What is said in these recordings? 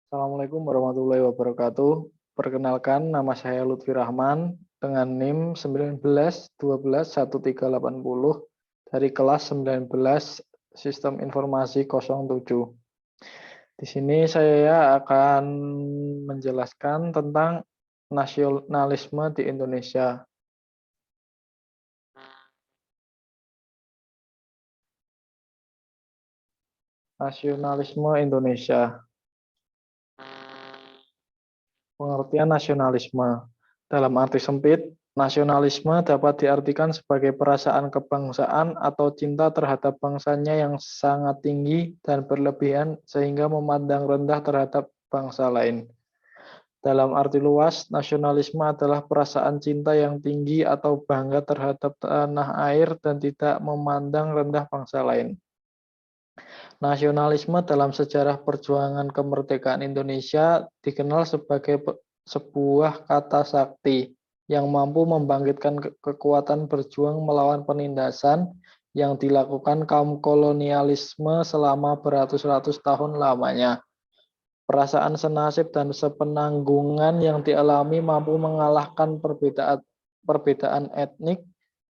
Assalamualaikum warahmatullahi wabarakatuh. Perkenalkan, nama saya Lutfi Rahman dengan NIM 19 12 1380 dari kelas 19 Sistem Informasi 07. Di sini saya akan menjelaskan tentang nasionalisme di Indonesia. Nasionalisme Indonesia. Pengertian nasionalisme. Dalam arti sempit, nasionalisme dapat diartikan sebagai perasaan kebangsaan atau cinta terhadap bangsanya yang sangat tinggi dan berlebihan sehingga memandang rendah terhadap bangsa lain. Dalam arti luas, nasionalisme adalah perasaan cinta yang tinggi atau bangga terhadap tanah air dan tidak memandang rendah bangsa lain. Nasionalisme dalam sejarah perjuangan kemerdekaan Indonesia dikenal sebagai sebuah kata sakti yang mampu membangkitkan kekuatan berjuang melawan penindasan yang dilakukan kaum kolonialisme selama beratus-ratus tahun lamanya. Perasaan senasib dan sepenanggungan yang dialami mampu mengalahkan perbedaan etnik,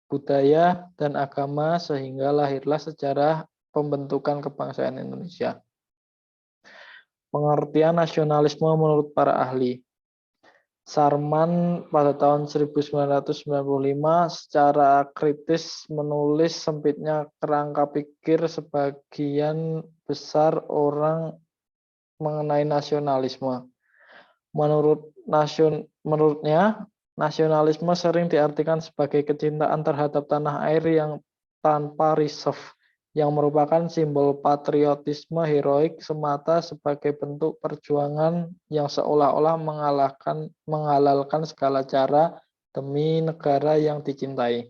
budaya, dan agama sehingga lahirlah sejarah pembentukan kebangsaan Indonesia. Pengertian nasionalisme menurut para ahli. Sarman pada tahun 1995 secara kritis menulis sempitnya kerangka pikir sebagian besar orang mengenai nasionalisme. Menurutnya, nasionalisme sering diartikan sebagai kecintaan terhadap tanah air yang tanpa reserve, yang merupakan simbol patriotisme heroik semata sebagai bentuk perjuangan yang seolah-olah menghalalkan segala cara demi negara yang dicintai.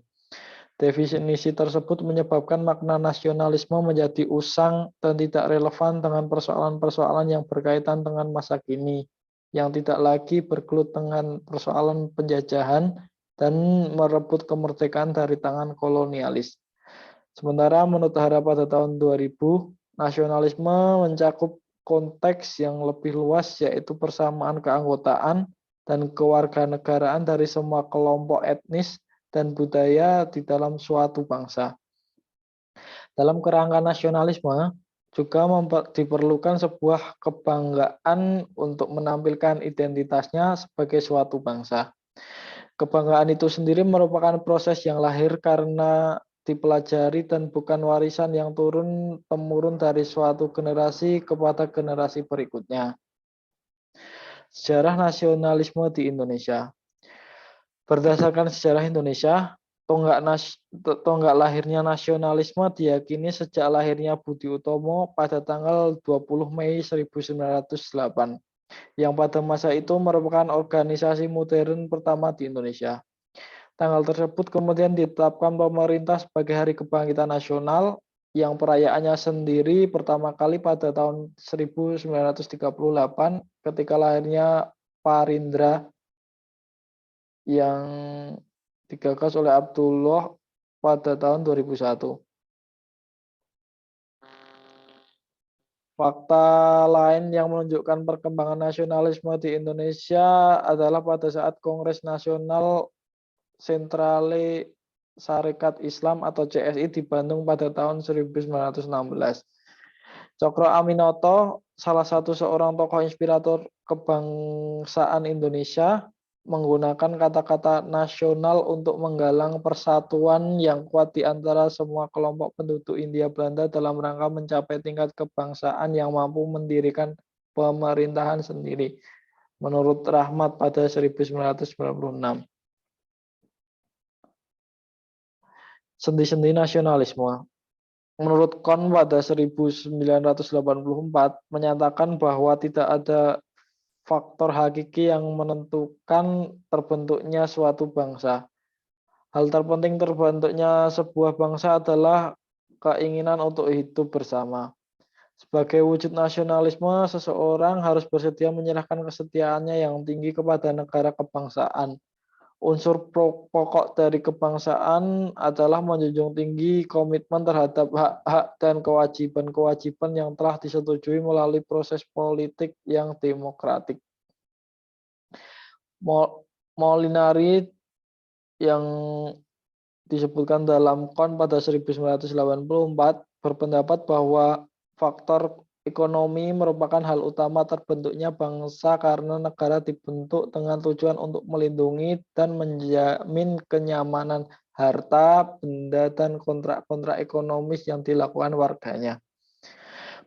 Definisi tersebut menyebabkan makna nasionalisme menjadi usang dan tidak relevan dengan persoalan-persoalan yang berkaitan dengan masa kini, yang tidak lagi bergelut dengan persoalan penjajahan dan merebut kemerdekaan dari tangan kolonialis. Sementara menurut Hara pada tahun 2000, nasionalisme mencakup konteks yang lebih luas yaitu persamaan keanggotaan dan kewarganegaraan dari semua kelompok etnis dan budaya di dalam suatu bangsa. Dalam kerangka nasionalisme, juga diperlukan sebuah kebanggaan untuk menampilkan identitasnya sebagai suatu bangsa. Kebanggaan itu sendiri merupakan proses yang lahir karena dipelajari dan bukan warisan yang turun-temurun dari suatu generasi kepada generasi berikutnya. Sejarah nasionalisme di Indonesia. Berdasarkan sejarah Indonesia, tonggak lahirnya nasionalisme diyakini sejak lahirnya Budi Utomo pada tanggal 20 Mei 1908, yang pada masa itu merupakan organisasi modern pertama di Indonesia. Tanggal tersebut kemudian ditetapkan pemerintah sebagai Hari Kebangkitan Nasional, yang perayaannya sendiri pertama kali pada tahun 1938 ketika lahirnya Parindra yang digagas oleh Abdullah pada tahun 2001. Fakta lain yang menunjukkan perkembangan nasionalisme di Indonesia adalah pada saat Kongres Nasional Sentrale Sarekat Islam atau CSI di Bandung pada tahun 1916. Cokro Aminoto, salah satu seorang tokoh inspirator kebangsaan Indonesia, menggunakan kata-kata nasional untuk menggalang persatuan yang kuat di antara semua kelompok penduduk Hindia Belanda dalam rangka mencapai tingkat kebangsaan yang mampu mendirikan pemerintahan sendiri. Menurut Rahmat pada 1996. Sendi-sendi nasionalisme. Menurut Kohn pada 1984 menyatakan bahwa tidak ada faktor hakiki yang menentukan terbentuknya suatu bangsa. Hal terpenting terbentuknya sebuah bangsa adalah keinginan untuk hidup bersama. Sebagai wujud nasionalisme, seseorang harus bersedia menyerahkan kesetiaannya yang tinggi kepada negara kebangsaan Unsur pokok dari kebangsaan adalah menjunjung tinggi komitmen terhadap hak-hak dan kewajiban-kewajiban yang telah disetujui melalui proses politik yang demokratik. Molinari yang disebutkan dalam KON pada 1984 berpendapat bahwa faktor ekonomi merupakan hal utama terbentuknya bangsa karena negara dibentuk dengan tujuan untuk melindungi dan menjamin kenyamanan harta, benda, dan kontrak-kontrak ekonomis yang dilakukan warganya.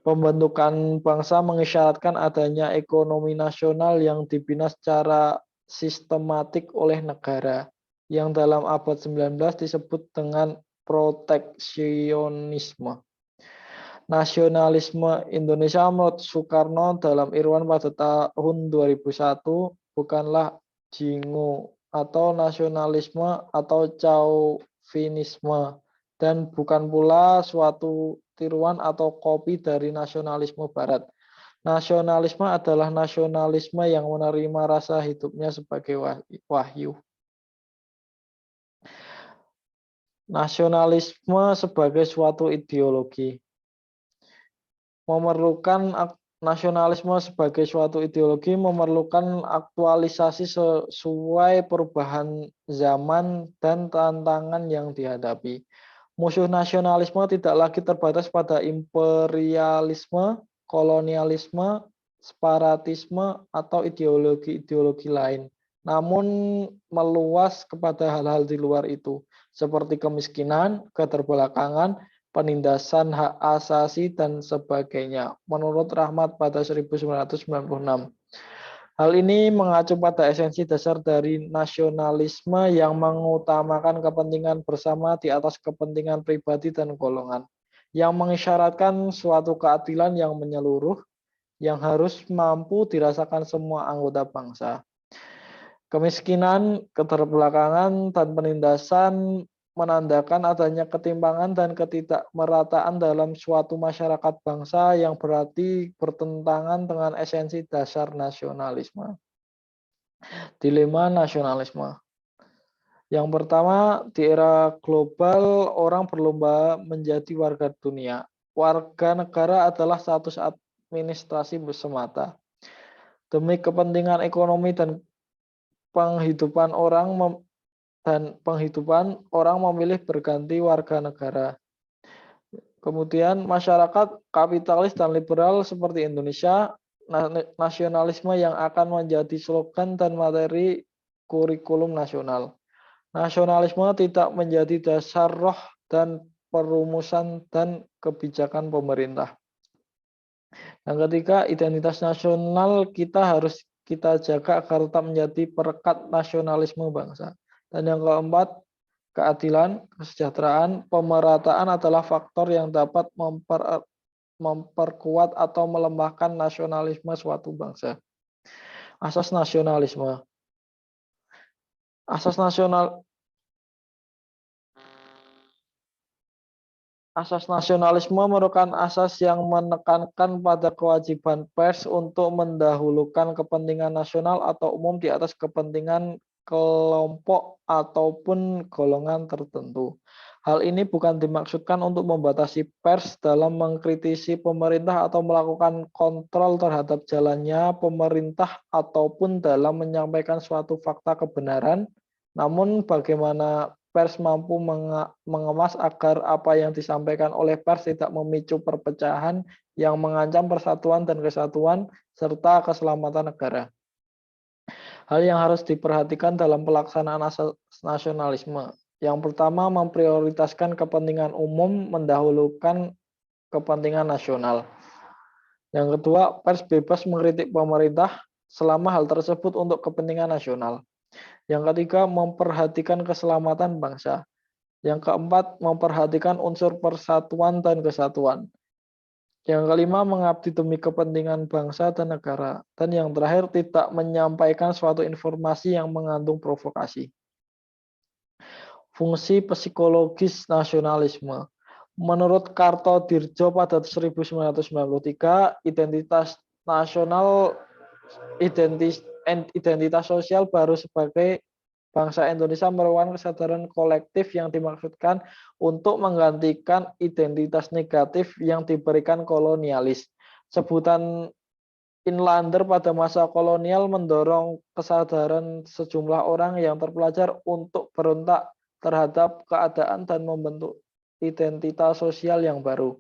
Pembentukan bangsa mengisyaratkan adanya ekonomi nasional yang dibina secara sistematik oleh negara, yang dalam abad 19 disebut dengan proteksionisme. Nasionalisme Indonesia menurut Soekarno dalam Irwan pada tahun 2001 bukanlah jingo atau nasionalisme atau chauvinisme dan bukan pula suatu tiruan atau kopi dari nasionalisme barat. Nasionalisme adalah nasionalisme yang menerima rasa hidupnya sebagai wahyu. Nasionalisme sebagai suatu ideologi. Nasionalisme sebagai suatu ideologi memerlukan aktualisasi sesuai perubahan zaman dan tantangan yang dihadapi. Musuh nasionalisme tidak lagi terbatas pada imperialisme, kolonialisme, separatisme, atau ideologi-ideologi lain, namun meluas kepada hal-hal di luar itu, seperti kemiskinan, keterbelakangan, penindasan hak asasi, dan sebagainya, menurut Rahmat pada 1996. Hal ini mengacu pada esensi dasar dari nasionalisme yang mengutamakan kepentingan bersama di atas kepentingan pribadi dan golongan, yang mengisyaratkan suatu keadilan yang menyeluruh, yang harus mampu dirasakan semua anggota bangsa. Kemiskinan, keterbelakangan, dan penindasan menandakan adanya ketimpangan dan ketidakmerataan dalam suatu masyarakat bangsa yang berarti bertentangan dengan esensi dasar nasionalisme. Dilema nasionalisme. Yang pertama, di era global, orang berlomba menjadi warga dunia. Warga negara adalah status administrasi semata. Demi kepentingan ekonomi dan penghidupan orang memilih berganti warga negara. Kemudian masyarakat kapitalis dan liberal seperti Indonesia, nasionalisme yang akan menjadi slogan dan materi kurikulum nasional. Nasionalisme tidak menjadi dasar roh dan perumusan dan kebijakan pemerintah. Yang ketiga, identitas nasional kita harus kita jaga agar tetap menjadi perekat nasionalisme bangsa. Dan yang keempat, keadilan, kesejahteraan, pemerataan adalah faktor yang dapat memperkuat atau melemahkan nasionalisme suatu bangsa. Asas nasionalisme. Asas nasionalisme merupakan asas yang menekankan pada kewajiban pers untuk mendahulukan kepentingan nasional atau umum di atas kepentingan kelompok ataupun golongan tertentu. Hal ini bukan dimaksudkan untuk membatasi pers dalam mengkritisi pemerintah atau melakukan kontrol terhadap jalannya pemerintah ataupun dalam menyampaikan suatu fakta kebenaran, namun bagaimana pers mampu mengemas agar apa yang disampaikan oleh pers tidak memicu perpecahan yang mengancam persatuan dan kesatuan serta keselamatan negara. Hal yang harus diperhatikan dalam pelaksanaan asas nasionalisme. Yang pertama, memprioritaskan kepentingan umum mendahulukan kepentingan nasional. Yang kedua, pers bebas mengkritik pemerintah selama hal tersebut untuk kepentingan nasional. Yang ketiga, memperhatikan keselamatan bangsa. Yang keempat, memperhatikan unsur persatuan dan kesatuan. Yang kelima, mengabdi demi kepentingan bangsa dan negara. Dan yang terakhir, tidak menyampaikan suatu informasi yang mengandung provokasi. Fungsi psikologis nasionalisme. Menurut Kartodirjo pada 1993, identitas nasional, identitas sosial baru sebagai Bangsa Indonesia merupakan kesadaran kolektif yang dimaksudkan untuk menggantikan identitas negatif yang diberikan kolonialis. Sebutan Inlander pada masa kolonial mendorong kesadaran sejumlah orang yang terpelajar untuk berontak terhadap keadaan dan membentuk identitas sosial yang baru.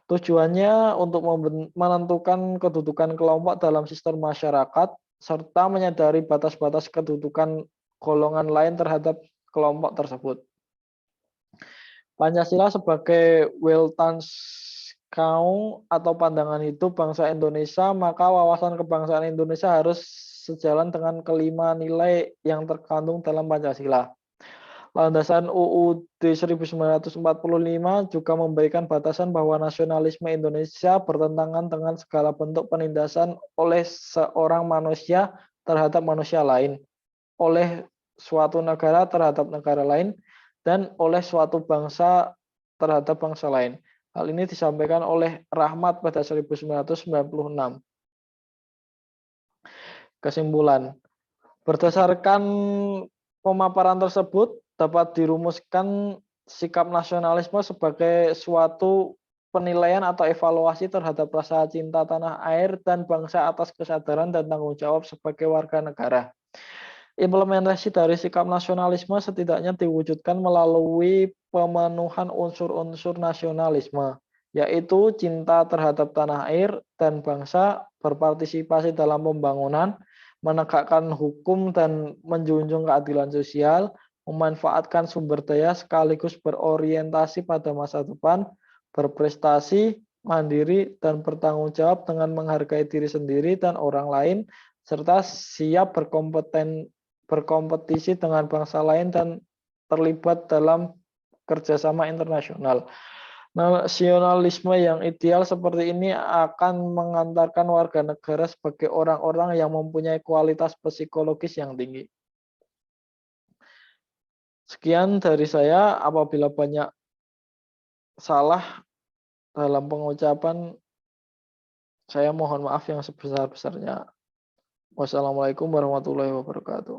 Tujuannya untuk menentukan kedudukan kelompok dalam sistem masyarakat, serta menyadari batas-batas kedudukan golongan lain terhadap kelompok tersebut. Pancasila sebagai Weltanschauung atau pandangan hidup bangsa Indonesia, maka wawasan kebangsaan Indonesia harus sejalan dengan kelima nilai yang terkandung dalam Pancasila. Landasan UUD 1945 juga memberikan batasan bahwa nasionalisme Indonesia bertentangan dengan segala bentuk penindasan oleh seorang manusia terhadap manusia lain, oleh suatu negara terhadap negara lain, dan oleh suatu bangsa terhadap bangsa lain. Hal ini disampaikan oleh Rahmat pada 1996. Kesimpulan, berdasarkan pemaparan tersebut, dapat dirumuskan sikap nasionalisme sebagai suatu penilaian atau evaluasi terhadap rasa cinta tanah air dan bangsa atas kesadaran dan tanggung jawab sebagai warga negara. Implementasi dari sikap nasionalisme setidaknya diwujudkan melalui pemenuhan unsur-unsur nasionalisme, yaitu cinta terhadap tanah air dan bangsa, berpartisipasi dalam pembangunan, menegakkan hukum dan menjunjung keadilan sosial, memanfaatkan sumber daya sekaligus berorientasi pada masa depan, berprestasi, mandiri, dan bertanggung jawab dengan menghargai diri sendiri dan orang lain, serta siap berkompetisi dengan bangsa lain dan terlibat dalam kerjasama internasional. Nasionalisme yang ideal seperti ini akan mengantarkan warga negara sebagai orang-orang yang mempunyai kualitas psikologis yang tinggi. Sekian dari saya. Apabila banyak salah dalam pengucapan, saya mohon maaf yang sebesar-besarnya. Wassalamualaikum warahmatullahi wabarakatuh.